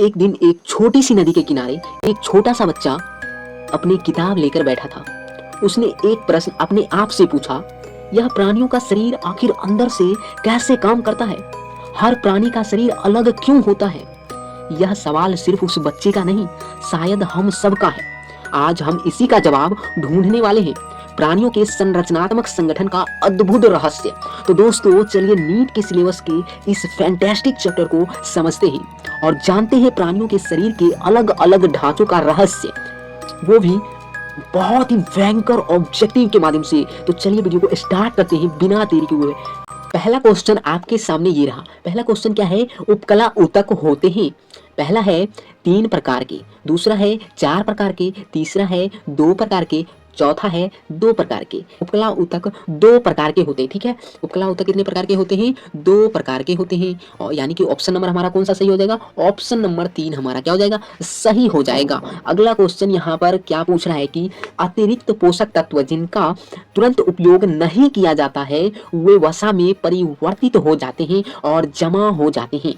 एक दिन एक छोटी सी नदी के किनारे एक छोटा सा बच्चा अपनी किताब लेकर बैठा था। उसने एक प्रश्न अपने आप से पूछा, यह प्राणियों का शरीर आखिर अंदर से कैसे काम करता है? हर प्राणी का शरीर अलग क्यों होता है? यह सवाल सिर्फ उस बच्चे का नहीं, शायद हम सब का है। आज हम इसी का जवाब ढूंढने वाले हैं, प्राणियों के संरचनात्मक संगठन का अद्भुत रहस्य। तो दोस्तों चलिए नीट के सिलेबस के इस फैंटास्टिक चैप्टर को समझते हैं और जानते हैं प्राणियों के शरीर के अलग अलग ढांचों का रहस्य, वो भी बहुत ही भयंकर ऑब्जेक्टिव के माध्यम से। तो चलिए वीडियो को स्टार्ट करते हैं बिना देरी के हुए। पहला क्वेश्चन आपके सामने ये रहा। पहला क्वेश्चन क्या है? उपकला ऊतक होते हैं। पहला है 3 प्रकार के, दूसरा है 4 प्रकार के, तीसरा है 2 प्रकार के, चौथा है 2 प्रकार के। उपकला ऊतक 2 प्रकार के होते हैं, ठीक है। उपकला ऊतक कितने प्रकार के होते हैं? 2 प्रकार के होते हैं। और यानी कि ऑप्शन नंबर हमारा कौन सा सही हो जाएगा? ऑप्शन नंबर 3 हमारा क्या हो जाएगा? सही हो जाएगा। अगला क्वेश्चन यहाँ पर क्या पूछ रहा है कि अतिरिक्त पोषक तत्व जिनका तुरंत उपयोग नहीं किया जाता है वे वसा में परिवर्तित हो जाते हैं और जमा हो जाते हैं।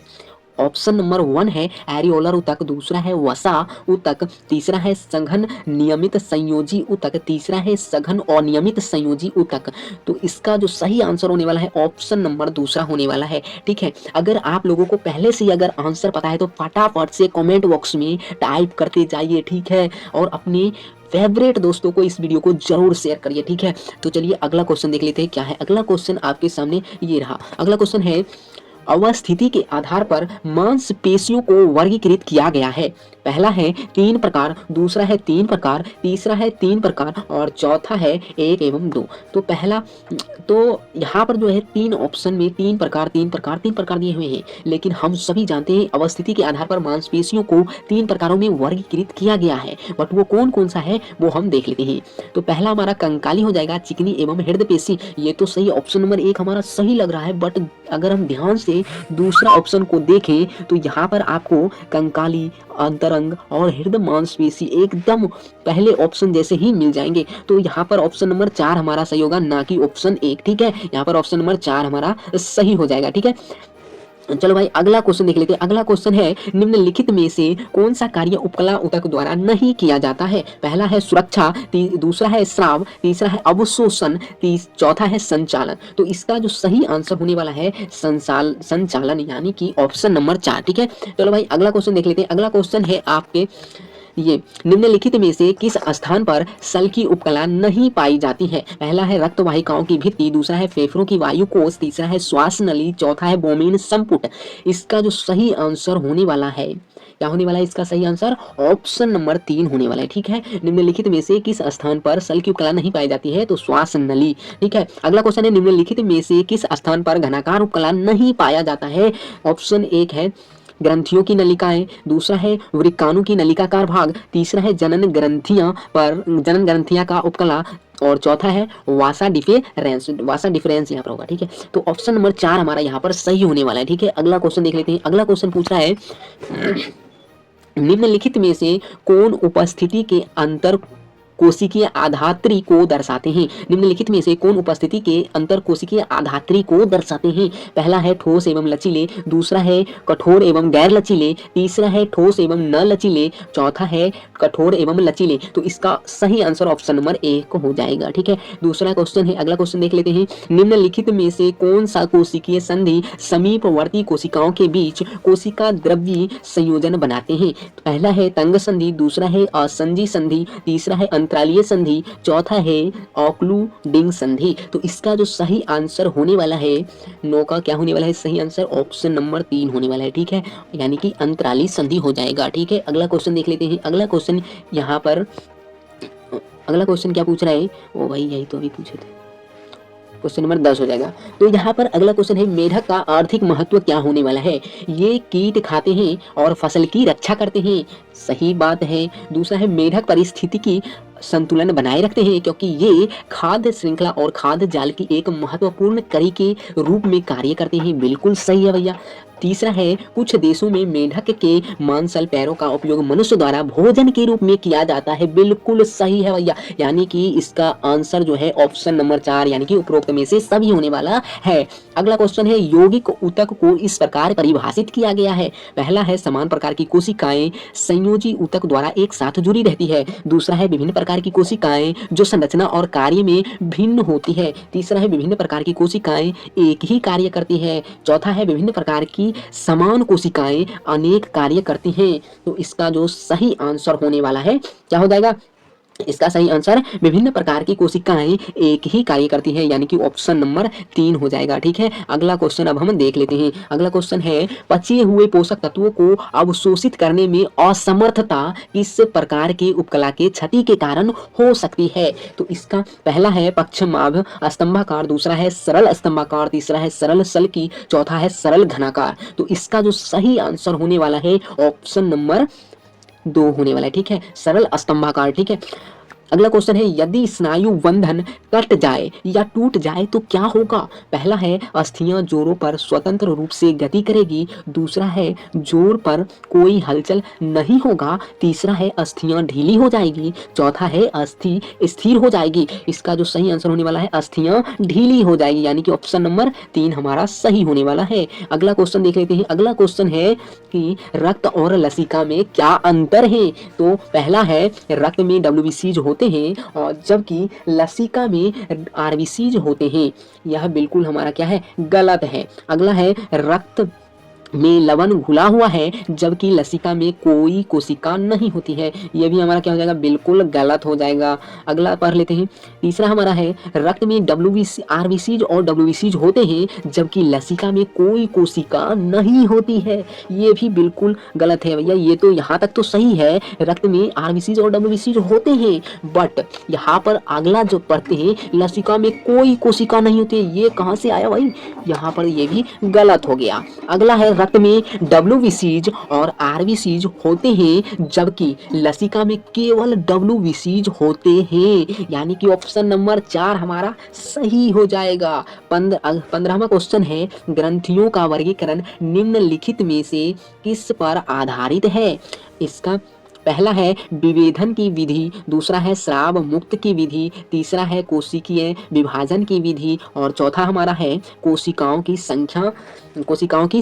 ऑप्शन नंबर 1 है एरियोलर ऊतक, दूसरा है वसा ऊतक, तीसरा है सघन नियमित संयोजी ऊतक, तीसरा है सघन अनियमित संयोजी ऊतक। तो इसका जो सही आंसर होने वाला है ऑप्शन नंबर दूसरा होने वाला है, ठीक है। अगर आप लोगों को पहले से अगर आंसर पता है तो फटाफट से कमेंट बॉक्स में टाइप करते जाइए, ठीक है। और अपने फेवरेट दोस्तों को इस वीडियो को जरूर शेयर करिए, ठीक है। तो चलिए अगला क्वेश्चन देख लेते हैं क्या है। अगला क्वेश्चन आपके सामने ये रहा। अगला क्वेश्चन है अवस्थिति के आधार पर मांसपेशियों को वर्गीकृत किया गया है। पहला है 3 प्रकार, दूसरा है 3 प्रकार, तीसरा है 3 प्रकार और चौथा है 1 एवं 2। तो पहला तो यहाँ पर जो है 3 ऑप्शन में 3 प्रकार दिए हुए हैं, लेकिन हम सभी जानते हैं अवस्थिति के आधार पर मांसपेशियों को 3 प्रकारों में वर्गीकृत किया गया है, बट वो कौन कौन सा है वो हम देख लेते हैं। तो पहला हमारा कंकाली हो जाएगा, चिकनी एवं हृदय पेशी। ये तो सही, ऑप्शन नंबर 1 हमारा सही लग रहा है, बट अगर हम ध्यान से दूसरा ऑप्शन को देखें तो यहाँ पर आपको कंकाली, अंतरंग और हृदय मांसपेशी एकदम पहले ऑप्शन जैसे ही मिल जाएंगे। तो यहाँ पर ऑप्शन नंबर 4 हमारा सही होगा, ना कि ऑप्शन 1, ठीक है। यहाँ पर ऑप्शन नंबर 4 हमारा सही हो जाएगा, ठीक है। चलो भाई अगला क्वेश्चन देख लेते हैं। अगला क्वेश्चन है निम्नलिखित में से कौन सा कार्य उपकला ऊतक द्वारा नहीं किया जाता है? पहला है सुरक्षा, दूसरा है स्राव, तीसरा है अवशोषण, चौथा है संचालन। तो इसका जो सही आंसर होने वाला है संचालन, यानी कि ऑप्शन नंबर 4, ठीक है। चलो भाई अगला क्वेश्चन देख लेते हैं। अगला क्वेश्चन है आपके ये निम्नलिखित में से किस स्थान पर सल की उपकला नहीं पाई जाती है? पहला है रक्त वाहिकाओं की भित्ति, दूसरा है फेफड़ों की वायु कोष, तीसरा है श्वास नली, चौथा है बोमेन संपुट। इसका जो सही आंसर होने वाला है, क्या होने वाला है इसका सही आंसर? ऑप्शन नंबर 3 होने वाला है, ठीक है। निम्नलिखित में से किस स्थान पर सल की उपकला नहीं पाई जाती है? तो श्वास नली, ठीक है। अगला क्वेश्चन है निम्नलिखित में से किस स्थान पर घनाकार उपकला नहीं पाया जाता है? ऑप्शन 1 है ग्रंथियों की नलिकाएं, दूसरा है वृक्काणु की नलिकाकार भाग, तीसरा है जनन ग्रंथियां का उपकला और चौथा है वासा डिफरेंस यहाँ पर होगा, ठीक है। तो ऑप्शन नंबर 4 हमारा यहाँ पर सही होने वाला है, ठीक है। अगला क्वेश्चन देख लेते हैं। अगला क्वेश्चन पूछ रहा है निम्नलिखित में से कौन उपस्थिति के अंतर कोशिकीय आधात्री को दर्शाते हैं? निम्नलिखित में से कौन उपस्थिति के अंतर कोशिकीय आधात्री को दर्शाते हैं? पहला है ठोस एवं लचीले, दूसरा है कठोर एवं गैर लचीले, तीसरा है ठोस एवं न लचीले, चौथा है कठोर एवं लचीले। तो इसका सही आंसर ऑप्शन नंबर 1 हो जाएगा, ठीक है। दूसरा क्वेश्चन है, अगला क्वेश्चन देख लेते हैं। निम्नलिखित में से कौन सा कोशिकीय संधि समीपवर्ती कोशिकाओं के बीच कोशिका द्रव्य संयोजन बनाते हैं? पहला है तंग संधि, दूसरा है असंजी संधि, तीसरा है अंतरालीय संधि, चौथा है ऑक्लूडिंग संधि। तो इसका जो सही आंसर होने वाला है 9 का क्या होने वाला है सही आंसर? ऑप्शन नंबर 3 होने वाला है, ठीक है। यानी कि अंतराली संधि हो जाएगा, ठीक है। अगला क्वेश्चन देख लेते हैं। अगला क्वेश्चन यहाँ पर अगला क्वेश्चन क्या पूछ रहा है? ओ भाई यही तो अभी पूछे थे, क्वेश्चन नंबर 10 हो जाएगा। तो यहाँ पर अगला क्वेश्चन है मेढक का आर्थिक महत्व क्या होने वाला है? ये कीट खाते हैं और फसल की रक्षा करते हैं, सही बात है। दूसरा है मेढक पारिस्थितिकी संतुलन बनाए रखते हैं क्योंकि ये खाद्य श्रृंखला और खाद्य जाल की एक महत्वपूर्ण कड़ी के रूप में कार्य करते हैं, बिल्कुल सही है भैया। तीसरा है कुछ देशों में मेंढक के मांसल पैरों का उपयोग मनुष्य द्वारा भोजन के रूप में किया जाता है। बिल्कुल सही है भैया, यानी कि इसका आंसर जो है ऑप्शन नंबर 4 यानी कि उपरोक्त में से सभी होने वाला है। अगला क्वेश्चन है यौगिक ऊतक को इस प्रकार परिभाषित किया गया है। पहला है समान प्रकार की कोशिकाएं संयोजी ऊतक द्वारा एक साथ जुड़ी रहती है। दूसरा है विभिन्न प्रकार की कोशिकाएं जो संरचना और कार्य में भिन्न होती है। तीसरा है विभिन्न प्रकार की कोशिकाएं एक ही कार्य करती है। चौथा है विभिन्न प्रकार की समान कोशिकाएं अनेक कार्य करती हैं। तो इसका जो सही आंसर होने वाला है क्या हो जाएगा? इसका सही आंसर विभिन्न प्रकार की कोशिकाएं एक ही कार्य करती हैं, यानी कि ऑप्शन नंबर 3 हो जाएगा। ठीक है, अगला क्वेश्चन अब हम देख लेते हैं। अगला क्वेश्चन है पचे हुए पोषक तत्वों को अवशोषित करने में असमर्थता किस प्रकार की उपकला के क्षति के कारण हो सकती है? तो इसका पहला है पक्षमाभ स्तंभाकार, दूसरा है सरल स्तंभाकार, तीसरा है सरल सल्की, चौथा है सरल घनाकार। तो इसका जो सही आंसर होने वाला है ऑप्शन नंबर 2 होने वाला है। ठीक है, सरल स्तंभाकार। ठीक है, अगला क्वेश्चन है यदि स्नायु बंधन कट जाए या टूट जाए तो क्या होगा? पहला है अस्थियां जोड़ों पर स्वतंत्र रूप से गति करेगी, दूसरा है जोड़ पर कोई हलचल नहीं होगा, तीसरा है अस्थियां ढीली हो जाएगी, चौथा है अस्थि स्थिर हो जाएगी। इसका जो सही आंसर होने वाला है अस्थियां ढीली हो जाएगी, यानी कि ऑप्शन नंबर 3 हमारा सही होने वाला है। अगला क्वेश्चन देख लेते हैं। अगला क्वेश्चन है कि रक्त और लसिका में क्या अंतर है? तो पहला है रक्त में WBCs होते हैं और जबकि लसिका में RBCs होते हैं। यह बिल्कुल हमारा क्या है? गलत है। अगला है रक्त में लवण घुला हुआ है जबकि लसिका में कोई कोशिका नहीं होती है। यह भी हमारा क्या हो जाएगा? बिल्कुल गलत हो जाएगा। अगला पढ़ लेते हैं। तीसरा हमारा है रक्त में RBCs और WBCs होते हैं जबकि लसिका में कोई कोशिका नहीं होती है। ये भी बिल्कुल गलत है भैया। ये तो यहाँ तक तो सही है, रक्त में RBCs और WBCs होते हैं, बट यहाँ पर अगला जो पढ़ते हैं लसिका में कोई कोशिका नहीं होती है। ये कहाँ से आया भाई? यहाँ पर ये भी गलत हो गया। अगला है रक्त में WBCs और RBCs होते हैं जबकि लसिका में केवल WBCs होते हैं, यानी कि ऑप्शन नंबर 4 हमारा सही हो जाएगा। 15वां क्वेश्चन है ग्रंथियों का वर्गीकरण निम्नलिखित में से किस पर आधारित है? इसका पहला है विभेदन की विधि, दूसरा है स्राव मुक्त की विधि, तीसरा है कोशिकीय विभाजन की विधि और चौथा हमारा है कोशिकाओं की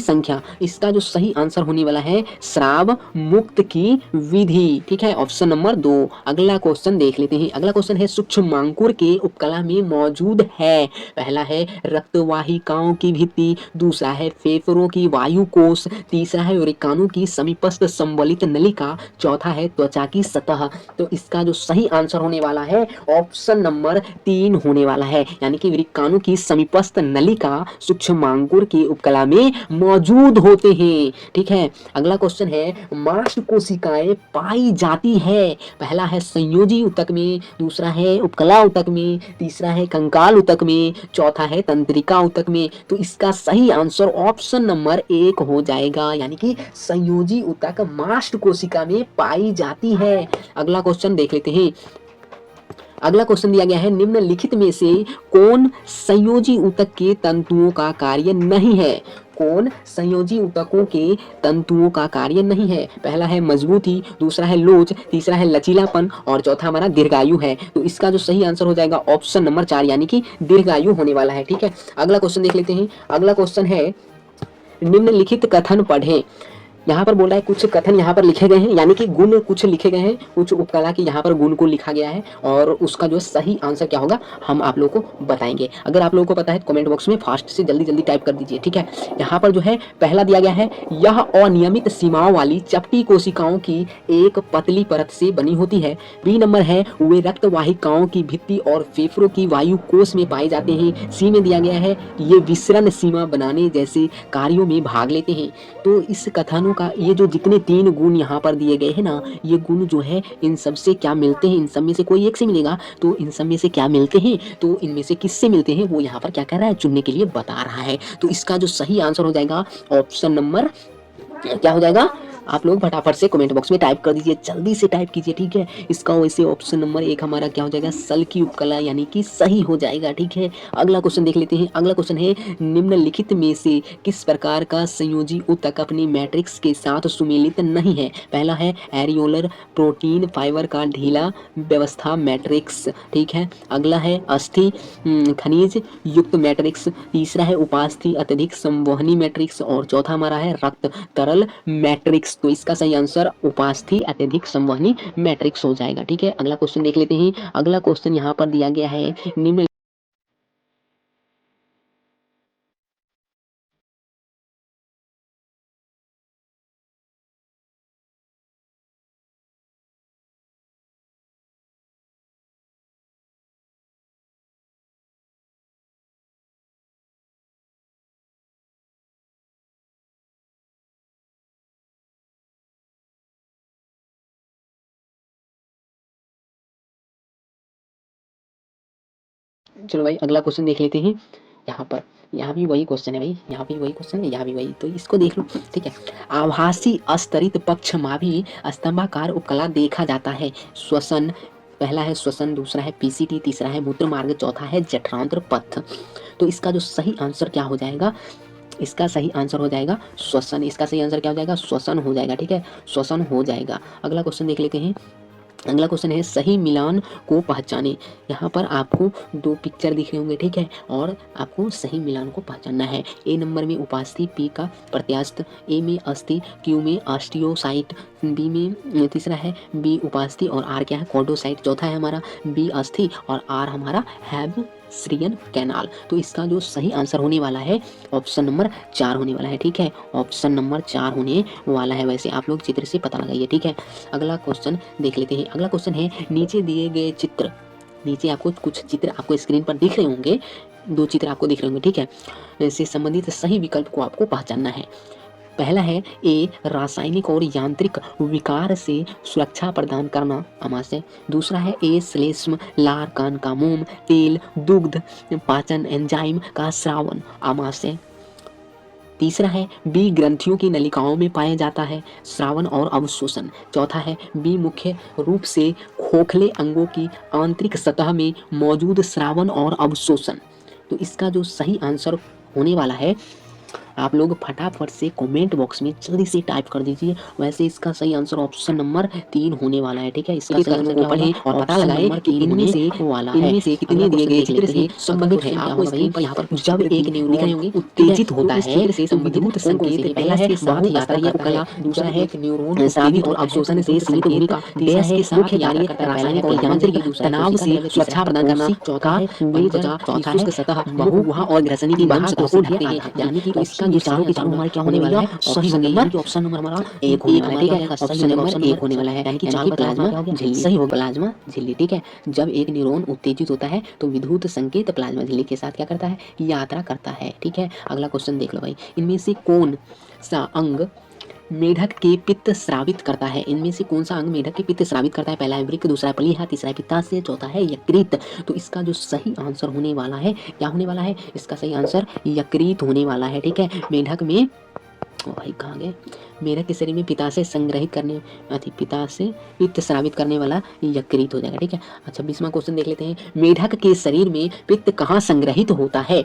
संख्या। इसका जो सही आंसर होने वाला है स्राव मुक्त की विधि। ठीक है, ऑप्शन नंबर 2। अगला क्वेश्चन देख लेते हैं। अगला क्वेश्चन है सूक्ष्मांकुर के उपकला में मौजूद है। पहला है रक्तवाहिकाओं की भित्ति, दूसरा है फेफड़ों की वायु कोश, तीसरा है वृक्काणु की समीपस्थ संवलित नलिका, चौथा है त्वचा की सतह। तो इसका जो सही आंसर होने वाला है ऑप्शन नंबर 3 होने वाला है, यानी कि वृक्काणु की समीपस्थ नलिका सूक्ष्मांकुर के उपकला में मौजूद होते हैं। ठीक है, अगला क्वेश्चन है मांस कोशिकाएं पाई जाती है। पहला है संयोजी ऊतक में, दूसरा है उपकला ऊतक में, तीसरा है कंकाल ऊतक में, चौथा है तंत्रिका ऊतक में। तो इसका सही आंसर ऑप्शन नंबर 1 हो जाएगा, यानी कि संयोजी ऊतक मांस कोशिका में पाई जाती है। अगला क्वेश्चन देख लेते हैं। अगला क्वेश्चन दिया गया है निम्नलिखित में से कौन संयोजी ऊतक के तंतुओं का कार्य नहीं है? कौन संयोजी ऊतकों के तंतुओं का कार्य नहीं है? पहला है मजबूती, दूसरा है लोच, तीसरा है लचीलापन और चौथा हमारा दीर्घायु है। तो इसका जो सही आंसर हो जाएगा ऑप्शन नंबर 4 यानी कि दीर्घायु होने वाला है। ठीक है, अगला क्वेश्चन देख लेते हैं। अगला क्वेश्चन है निम्नलिखित कथन पढ़ें। यहाँ पर बोल रहा है कुछ कथन यहाँ पर लिखे गए हैं, यानी कि गुण कुछ लिखे गए हैं, कुछ उपकला की यहाँ पर गुण को लिखा गया है और उसका जो सही आंसर क्या होगा हम आप लोगों को बताएंगे। अगर आप लोगों को पता है तो कमेंट बॉक्स में फास्ट से जल्दी टाइप कर दीजिए। ठीक है, यहाँ पर जो है पहला दिया गया है यह अनियमित सीमाओं वाली चपटी कोशिकाओं की एक पतली परत से बनी होती है। बी नंबर है वे रक्त वाहिकाओं की भित्ति और फेफड़ों की वायु कोश में पाए जाते हैं। सी में दिया गया है ये विसरण सीमा बनाने जैसे कार्यों में भाग लेते हैं। तो इस कथनों का ये जो जितने 3 गुण यहाँ पर दिए गए हैं ना, ये गुण जो है इन सब से क्या मिलते हैं? इन सब में से कोई एक से मिलेगा। तो इन सब में से क्या मिलते हैं? तो इनमें से किससे मिलते हैं वो यहाँ पर क्या कर रहा है? चुनने के लिए बता रहा है। तो इसका जो सही आंसर हो जाएगा ऑप्शन नंबर क्या हो जाएगा? आप लोग फटाफट से कमेंट बॉक्स में टाइप कर दीजिए, जल्दी से टाइप कीजिए, ठीक है। इसका वैसे ऑप्शन नंबर 1 हमारा क्या हो जाएगा, सल की उपकला यानी कि सही हो जाएगा, ठीक है। अगला क्वेश्चन देख लेते हैं। अगला क्वेश्चन है, निम्नलिखित में से किस प्रकार का संयोजी ऊतक अपनी मैट्रिक्स के साथ सुमेलित नहीं है। पहला है एरियोलर प्रोटीन फाइबर का ढीला व्यवस्था मैट्रिक्स, ठीक है। अगला है अस्थि खनिज युक्त मैट्रिक्स, तीसरा है उपास्थि अत्यधिक संवहनी मैट्रिक्स और चौथा हमारा है रक्त तरल मैट्रिक्स। तो इसका सही आंसर उपास्थि अत्यधिक संवहनी मैट्रिक्स हो जाएगा, ठीक है। अगला क्वेश्चन देख लेते हैं। अगला क्वेश्चन यहाँ पर दिया गया है, निम्न चलो भाई अगला क्वेश्चन देख लेते हैं। यहाँ पर यहाँ भी वही क्वेश्चन है भाई, यहाँ भी वही क्वेश्चन है, यहाँ भी वही, तो इसको देख लो, ठीक है। आभासी अस्तरित पक्षमाभी स्तंभाकार उपकला देखा जाता है। श्वसन, पहला है श्वसन, दूसरा है पीसीटी, तीसरा है मूत्र मार्ग, चौथा है जठरांत्र पथ। तो इसका जो सही आंसर क्या हो जाएगा, इसका सही आंसर हो जाएगा श्वसन। इसका सही आंसर क्या हो जाएगा, श्वसन हो जाएगा, ठीक है, श्वसन हो जाएगा। अगला क्वेश्चन देख लेते हैं। अगला क्वेश्चन है, सही मिलान को पहचाने। यहाँ पर आपको दो पिक्चर दिख रहे होंगे, ठीक है, और आपको सही मिलान को पहचानना है। ए नंबर में उपास्थि, पी का प्रत्यास्थ, ए में अस्थि, क्यू में ऑस्टियोसाइट, बी में तीसरा है बी उपास्थि और आर क्या है कॉर्डोसाइट, चौथा है हमारा बी अस्थि और आर हमारा हैव श्रियन कैनाल। तो इसका जो सही आंसर होने वाला है ऑप्शन नंबर 4 होने वाला है, ठीक है, ऑप्शन नंबर 4 होने वाला है। वैसे आप लोग चित्र से पता लगाइए, ठीक है। अगला क्वेश्चन देख लेते हैं। अगला क्वेश्चन है, नीचे दिए गए चित्र, नीचे आपको कुछ चित्र आपको स्क्रीन पर दिख रहे होंगे, दो चित्र आपको दिख रहे होंगे, ठीक है, इससे संबंधित सही विकल्प को आपको पहचानना है। पहला है ए रासायनिक और यांत्रिक विकार से सुरक्षा प्रदान करना आमाशय, दूसरा है ए श्लेष्म लार कान का मोम तेल दुग्ध पाचन एंजाइम का श्रावण आमाशय, तीसरा है बी ग्रंथियों की नलिकाओं में पाया जाता है श्रावण और अवशोषण, चौथा है बी मुख्य रूप से खोखले अंगों की आंतरिक सतह में मौजूद श्रावण और अवशोषण। तो इसका जो सही आंसर होने वाला है, आप लोग फटाफट से कमेंट बॉक्स में जल्दी से टाइप कर दीजिए। वैसे इसका सही आंसर ऑप्शन नंबर 3 होने वाला है, ठीक है। इसका सही आंसर क्या पढ़ें और पता लगाए कि इनमें से वाला है, इनमें से कितने दिए गए चित्र से संबंधित है। आपको स्क्रीन पर यहाँ पर जब एक न्यूरॉन उत्तेजित होता है से संबंधित संकेत, पहला है बहुत यात्रा या उपकला, दूसरा है न्यूरॉन श्रावित और अवशोषण से सीमित भूमिका, तीसरा है मुख्य कार्य रासायनिक और यांत्रिक तनाव से सुरक्षा प्रदान करना, चौथा है चौथा है सतह बहुगुहा और ग्रसनी की नम सतह को ढकते हैं। यानी कि इसका जो चारों के चारों हमारे क्या होने वाला है, सही नंबर ऑप्शन नंबर हमारा 1 होने वाला है, ठीक है, ऑप्शन नंबर 1 होने वाला है, यानी कि चारों प्लाज्मा झिल्ली सही हो, प्लाज्मा झिल्ली, ठीक है। जब एक न्यूरॉन उत्तेजित होता है तो विद्युत संकेत प्लाज्मा झिल्ली के साथ क्या करता है, यात्रा करता है, ठीक है। अगला क्वेश्चन देख लो भाई, इनमें से कौन सा अंग मेढक के पित्त स्रावित करता है, इनमें से कौन सा अंग मेढक के पित्त स्रावित करता है, पहला है वृक्क, दूसरा है प्लीहा, तीसरा है पित्ताशय, चौथा है यकृत। तो इसका जो सही आंसर होने वाला है क्या होने वाला है, इसका सही आंसर यकृत होने वाला है, ठीक है। मेढक में भाई कहाँ गए, मेढक के शरीर में पित्ताशय संग्रहित करने पित्ताशय पित्त स्रावित करने वाला यकृत हो जाएगा, ठीक है। अच्छा 20वां क्वेश्चन देख लेते हैं। मेढक के शरीर में पित्त कहाँ संग्रहित होता है,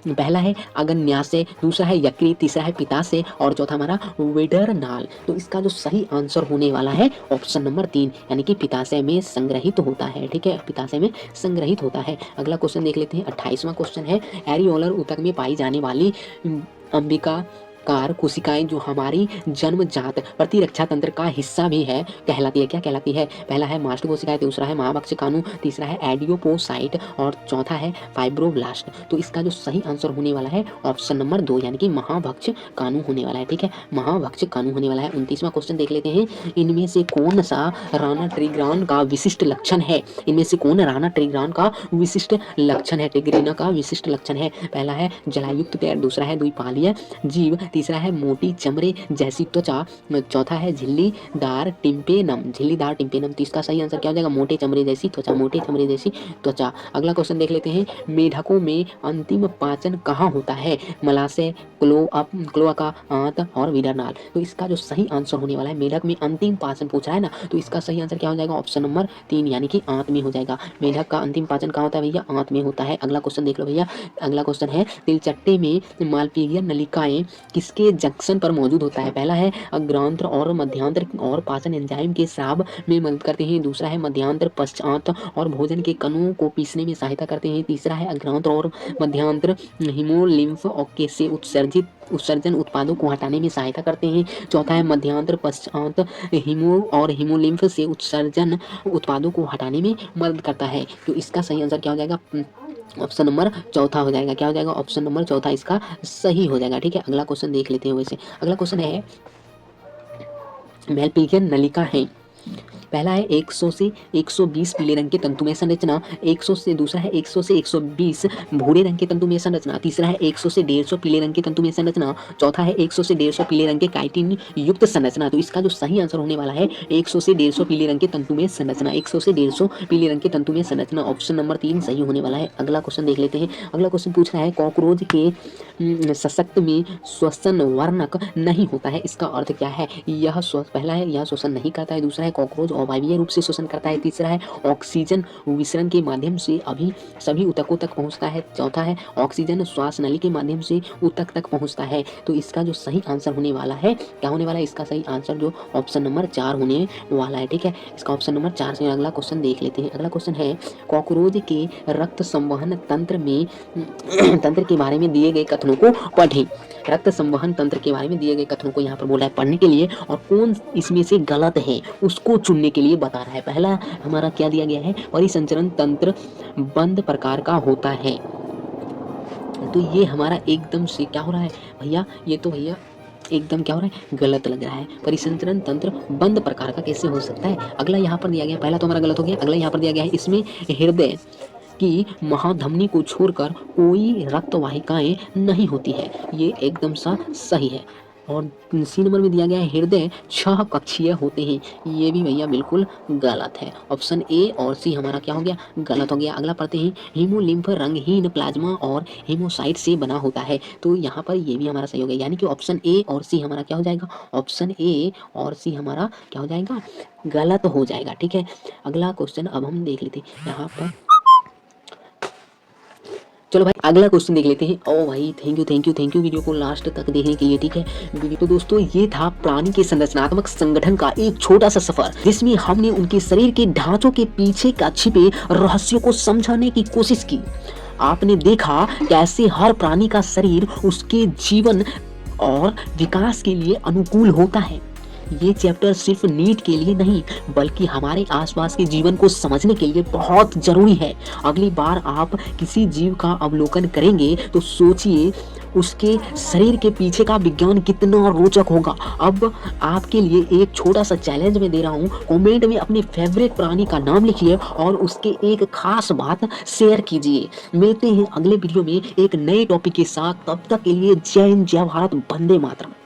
पहला है अग्न्याशय, दूसरा है यकृत, तीसरा है पित्ताशय और चौथा हमारा वेडर नाल। तो इसका जो सही आंसर होने वाला है ऑप्शन नंबर 3, यानी कि पित्ताशय में संग्रहित होता है, ठीक है, पित्ताशय में संग्रहित होता है। अगला क्वेश्चन देख लेते हैं। 28वां क्वेश्चन है, एरियोलर ऊतक में पाई जाने वाली अंबिका कार कोशिकाएं जो हमारी जन्मजात प्रतिरक्षा तंत्र का हिस्सा भी है कहलाती है, क्या कहलाती है, पहला है मास्ट कोशिकाएं, दूसरा है महाभक्ष कानू, तीसरा है एडियोपोसाइट और चौथा है फाइब्रोब्लास्ट। तो इसका जो सही आंसर होने वाला है ऑप्शन नंबर 2, यानी कि महाभक्ष कानू होने वाला है, ठीक है, महाभक्ष कानू होने वाला है। 29वां क्वेश्चन देख लेते हैं। इनमें से कौन सा राणा ट्रिग्रान का विशिष्ट लक्षण है, इनमें से कौन राणा ट्रिग्रान का विशिष्ट लक्षण है, ट्रिग्रिना का विशिष्ट लक्षण है, पहला है जलायुक्त पैर, दूसरा है द्विपालीय जीव, तीसरा है मोटी चमड़े जैसी त्वचा, चौथा है झिल्लीदार टिम्पेनम, झिल्लीदार टिम्पेनम। तो इसका सही आंसर क्या हो जाएगा? मोटे चमड़े जैसी त्वचा, मोटे चमड़े जैसी त्वचा। अगला क्वेश्चन देख लेते हैं, मेढकों में अंतिम पाचन कहाँ होता है? मलाशय, क्लोआका, आंत और वीरनाल। तो इसका जो सही आंसर होने वाला है, मेढक में अंतिम पाचन पूछा है ना, तो इसका सही आंसर क्या हो जाएगा? ऑप्शन नंबर 3 यानी कि आंत में हो जाएगा। मेढक का अंतिम पाचन कहाँ होता है भैया? आंत में होता है। अगला क्वेश्चन देख लो भैया। अगला क्वेश्चन है, तिलचट्टे में मालपीय नलिकाएं किसके जंक्शन पर मौजूद होता है? पहला है अग्रांत्र और मध्यांतर और पाचन एंजाइम के स्राव में मदद करते हैं। दूसरा है मध्यांतर पश्चात और भोजन के कणों को पीसने में सहायता करते हैं। तीसरा है अग्रांत्र और मध्यांतर हीमोलिम्फ से उत्सर्जन उत्पादों को हटाने में सहायता करते हैं। चौथा है मध्यांतर पश्चात हीमोलिम्फ से उत्सर्जन उत्पादों को हटाने में मदद करता है। तो इसका सही आंसर क्या हो जाएगा? ऑप्शन नंबर चौथा हो जाएगा। क्या हो जाएगा? ऑप्शन नंबर चौथा इसका सही हो जाएगा। ठीक है, अगला क्वेश्चन देख लेते हैं। वैसे अगला क्वेश्चन है, मैलपीलियन नलिका है, पहला है 100 से 120 पीले रंग के तंतुमय संरचना, 100 से, दूसरा है 100 से 120 भूरे रंग के तंतुमय संरचना, तीसरा है 100 से 150 पीले रंग के तंतुमय संरचना, चौथा है 100 से 150 पीले रंग के काइटिन युक्त संरचना। तो इसका जो सही आंसर होने वाला है 100 से 150 पीले रंग के तंतुमय संरचना, 100 से 150 पीले रंग के तंतुमय संरचना। ऑप्शन नंबर 3 सही होने वाला है। अगला क्वेश्चन देख लेते हैं। अगला क्वेश्चन पूछ रहा है, कॉकरोच के सशक्त में श्वसन वर्णक नहीं होता है, इसका अर्थ क्या है? पहला है यह श्वसन नहीं करता है, दूसरा है कॉकरोच अवायवीय रूप से श्वसन करता है, तीसरा है ऑक्सीजन विसरण के माध्यम से सभी ऊतकों तक पहुंचता है, चौथा है ऑक्सीजन श्वास नली के माध्यम से ऊतक तक पहुंचता है। तो इसका जो सही आंसर होने वाला है, क्या होने वाला है? इसका सही आंसर जो ऑप्शन नंबर 4 होने वाला है। ठीक है, इसका ऑप्शन नंबर 4 से। अगला क्वेश्चन देख लेते हैं। अगला क्वेश्चन है, कॉकरोच के रक्त संवहन तंत्र के बारे में दिए गए कथनों को पढ़ें। रक्त संवहन तंत्र के बारे में दिए गए कथनों को यहाँ पर बोला है पढ़ने के लिए, और कौन इसमें से गलत है उसको चुनने के लिए बता रहा है। पहला हमारा क्या दिया गया है? परिसंचरण तंत्र बंद प्रकार का होता है। तो ये हमारा एकदम से क्या हो रहा है भैया? ये तो भैया एकदम क्या हो रहा है? गलत लग रहा है। परिसंचरण तंत्र बंद प्रकार का कैसे हो सकता है? अगला यहाँ पर दिया गया, पहला तो हमारा गलत हो गया। अगला यहाँ पर दिया गया है, इसमें हृदय कि महाधमनी को छोड़कर कोई रक्त वाहिकाएं नहीं होती है, ये एकदम सा सही है। और सी नंबर में दिया गया है, हृदय 6 कक्षीय होते हैं, ये भी भैया बिल्कुल गलत है। ऑप्शन ए और सी हमारा क्या हो गया? गलत हो गया। अगला पढ़ते हैं, हीमोलिम्फ रंगहीन प्लाज्मा और हेमोसाइट से बना होता है, तो यहाँ पर ये भी हमारा सही हो गया, यानी कि ऑप्शन ए और सी हमारा क्या हो जाएगा? ऑप्शन ए और सी हमारा क्या हो जाएगा? गलत हो जाएगा। ठीक है, अगला क्वेश्चन अब हम देख लेते हैं यहाँ पर। चलो भाई अगला क्वेश्चन देख लेते हैं। ओ भाई थैंक यू वीडियो को लास्ट तक देखने के लिए। ठीक है, तो दोस्तों ये था प्राणी के संरचनात्मक संगठन का एक छोटा सा सफर, जिसमें हमने उनके शरीर के ढांचों के पीछे का छिपे रहस्यों को समझाने की कोशिश की। आपने देखा कैसे हर प्राणी का शरीर उसके जीवन और विकास के लिए अनुकूल होता है। ये चैप्टर सिर्फ नीट के लिए नहीं, बल्कि हमारे आसपास के जीवन को समझने के लिए बहुत जरूरी है। अगली बार आप किसी जीव का अवलोकन करेंगे तो सोचिए उसके शरीर के पीछे का विज्ञान कितना रोचक होगा। अब आपके लिए एक छोटा सा चैलेंज मैं दे रहा हूँ, कमेंट में अपने फेवरेट प्राणी का नाम लिखिए और उसके एक खास बात शेयर कीजिए। मिलते हैं अगले वीडियो में एक नए टॉपिक के साथ, तब तक के लिए जय हिंद, जय भारत, वंदे मातरम।